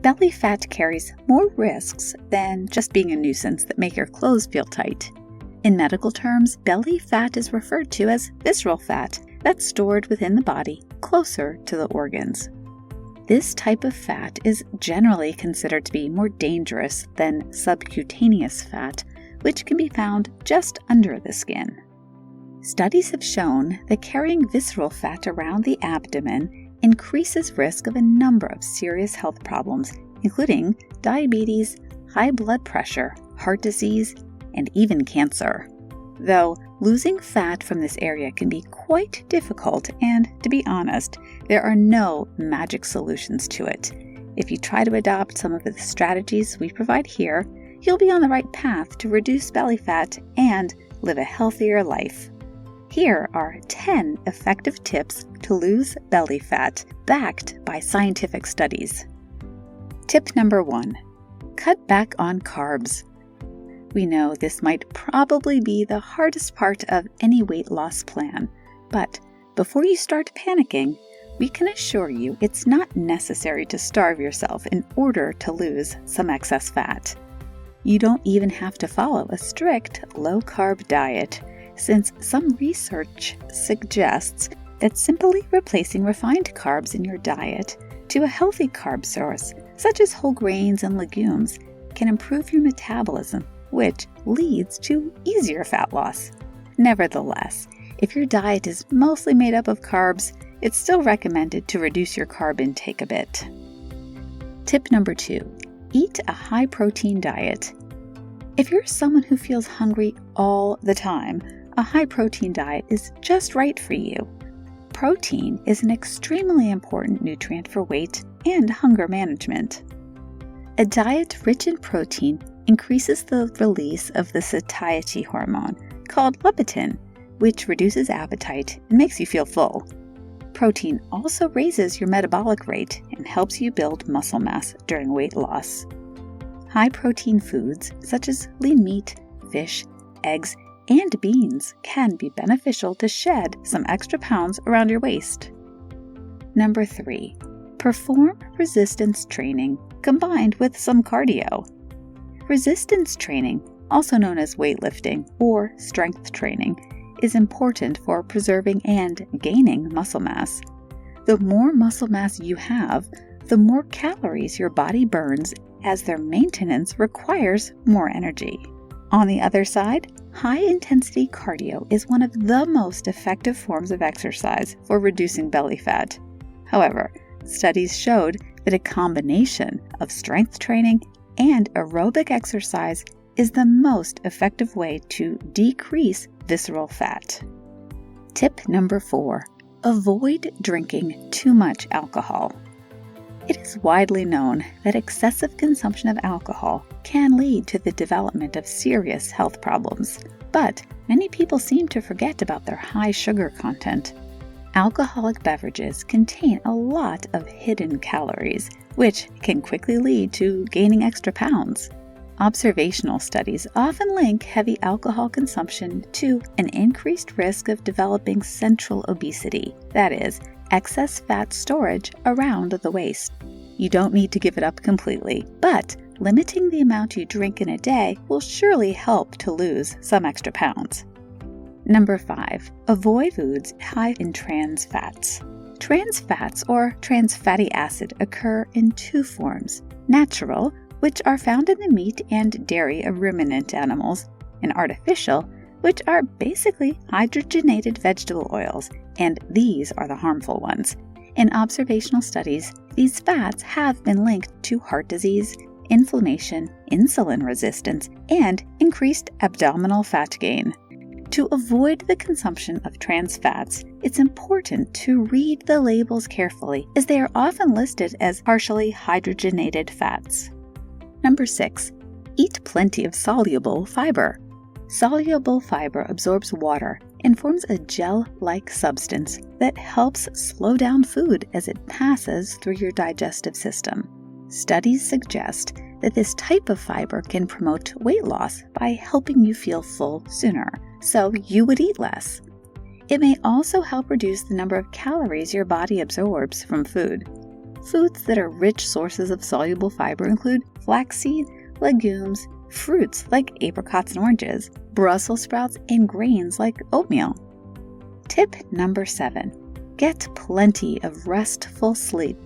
Belly fat carries more risks than just being a nuisance that make your clothes feel tight. In medical terms, belly fat is referred to as visceral fat that's stored within the body, closer to the organs. This type of fat is generally considered to be more dangerous than subcutaneous fat, which can be found just under the skin. Studies have shown that carrying visceral fat around the abdomen increases risk of a number of serious health problems, including diabetes, high blood pressure, heart disease, and even cancer. Though losing fat from this area can be quite difficult, and to be honest, there are no magic solutions to it. If you try to adopt some of the strategies we provide here, you'll be on the right path to reduce belly fat and live a healthier life. Here are 10 effective tips to lose belly fat, backed by scientific studies. Tip number 1. Cut back on carbs. We know this might probably be the hardest part of any weight loss plan, but before you start panicking, we can assure you it's not necessary to starve yourself in order to lose some excess fat. You don't even have to follow a strict low-carb diet, since some research suggests that simply replacing refined carbs in your diet to a healthy carb source, such as whole grains and legumes, can improve your metabolism, which leads to easier fat loss. Nevertheless, if your diet is mostly made up of carbs, it's still recommended to reduce your carb intake a bit. Tip number 2. Eat a high-protein diet. If you're someone who feels hungry all the time, a high-protein diet is just right for you. Protein is an extremely important nutrient for weight and hunger management. A diet rich in protein increases the release of the satiety hormone, called LEPTIN, which reduces appetite and makes you feel full. Protein also raises your metabolic rate and helps you build muscle mass during weight loss. High-protein foods, such as lean meat, fish, eggs, and beans, can be beneficial to shed some extra pounds around your waist. Number 3. Perform resistance training combined with some cardio. Resistance training, also known as weightlifting or strength training, is important for preserving and gaining muscle mass. The more muscle mass you have, the more calories your body burns, as their maintenance requires more energy. On the other side, high-intensity cardio is one of the most effective forms of exercise for reducing belly fat. However, studies showed that a combination of strength training and aerobic exercise is the most effective way to decrease visceral fat. Tip number 4. Avoid drinking too much alcohol. It is widely known that excessive consumption of alcohol can lead to the development of serious health problems, but many people seem to forget about their high sugar content. Alcoholic beverages contain a lot of hidden calories, which can quickly lead to gaining extra pounds. Observational studies often link heavy alcohol consumption to an increased risk of developing central obesity, that is, excess fat storage around the waist. You don't need to give it up completely, but limiting the amount you drink in a day will surely help to lose some extra pounds. Number 5. Avoid foods high in trans fats. Trans fats or trans fatty acid occur in two forms: natural, which are found in the meat and dairy of ruminant animals, and artificial, which are basically hydrogenated vegetable oils, and these are the harmful ones. In observational studies, these fats have been linked to heart disease, inflammation, insulin resistance, and increased abdominal fat gain. To avoid the consumption of trans fats, it's important to read the labels carefully, as they are often listed as partially hydrogenated fats. Number 6. Eat plenty of soluble fiber. Soluble fiber absorbs water and forms a gel-like substance that helps slow down food as it passes through your digestive system. Studies suggest that this type of fiber can promote weight loss by helping you feel full sooner, so you would eat less. It may also help reduce the number of calories your body absorbs from food. Foods that are rich sources of soluble fiber include flaxseed, legumes, fruits like apricots and oranges, Brussels sprouts, and grains like oatmeal. Tip number 7. Get plenty of restful sleep.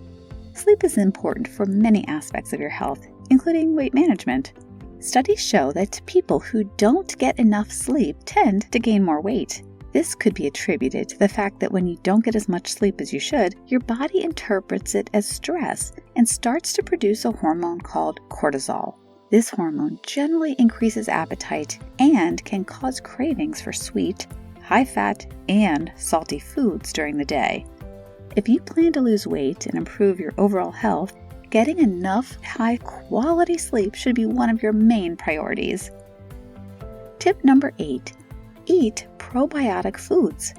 Sleep is important for many aspects of your health, including weight management. Studies show that people who don't get enough sleep tend to gain more weight. This could be attributed to the fact that when you don't get as much sleep as you should, your body interprets it as stress and starts to produce a hormone called cortisol. This hormone generally increases appetite and can cause cravings for sweet, high-fat, and salty foods during the day. If you plan to lose weight and improve your overall health, getting enough high-quality sleep should be one of your main priorities. Tip number 8. Eat probiotic foods.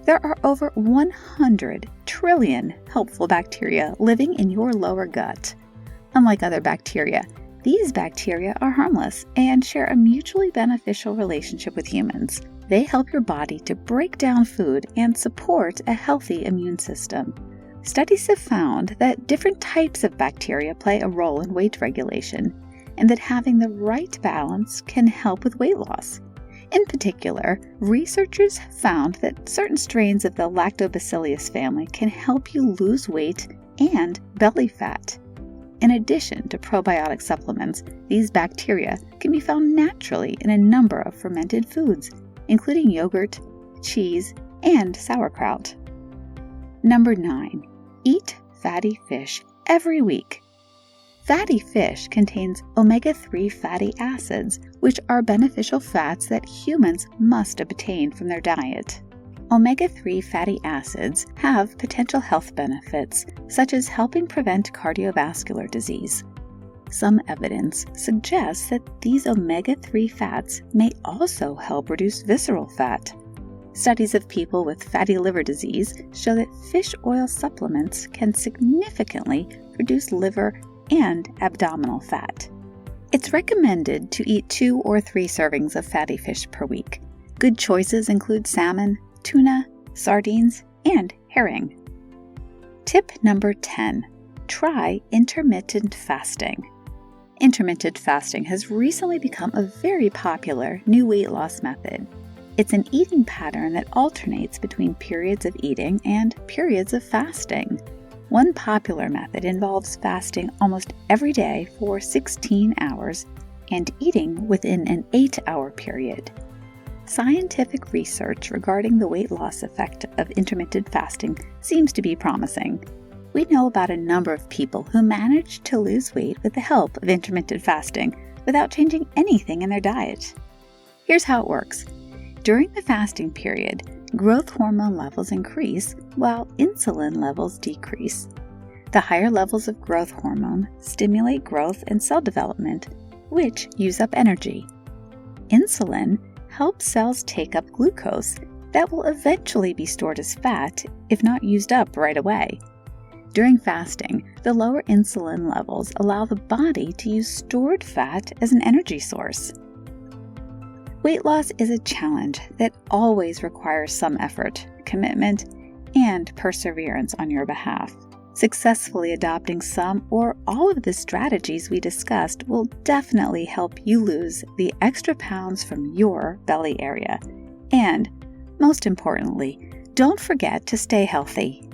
There are over 100 trillion helpful bacteria living in your lower gut. Unlike other bacteria, these bacteria are harmless and share a mutually beneficial relationship with humans. They help your body to break down food and support a healthy immune system. Studies have found that different types of bacteria play a role in weight regulation, and that having the right balance can help with weight loss. In particular, researchers found that certain strains of the Lactobacillus family can help you lose weight and belly fat. In addition to probiotic supplements, these bacteria can be found naturally in a number of fermented foods, including yogurt, cheese, and sauerkraut. Number 9. Eat fatty fish every week. Fatty fish contains omega-3 fatty acids, which are beneficial fats that humans must obtain from their diet. Omega-3 fatty acids have potential health benefits, such as helping prevent cardiovascular disease. Some evidence suggests that these omega-3 fats may also help reduce visceral fat. Studies of people with fatty liver disease show that fish oil supplements can significantly reduce liver and abdominal fat. It's recommended to eat 2 or 3 servings of fatty fish per week. Good choices include salmon, tuna, sardines, and herring. Tip number 10. Try intermittent fasting. Intermittent fasting has recently become a very popular new weight loss method. It's an eating pattern that alternates between periods of eating and periods of fasting. One popular method involves fasting almost every day for 16 hours and eating within an 8-hour period. Scientific research regarding the weight loss effect of intermittent fasting seems to be promising. We know about a number of people who managed to lose weight with the help of intermittent fasting without changing anything in their diet. Here's how it works. During the fasting period, growth hormone levels increase while insulin levels decrease. The higher levels of growth hormone stimulate growth and cell development, which use up energy. Insulin helps cells take up glucose that will eventually be stored as fat if not used up right away. During fasting, the lower insulin levels allow the body to use stored fat as an energy source. Weight loss is a challenge that always requires some effort, commitment, and perseverance on your behalf. Successfully adopting some or all of the strategies we discussed will definitely help you lose the extra pounds from your belly area. And, most importantly, don't forget to stay healthy.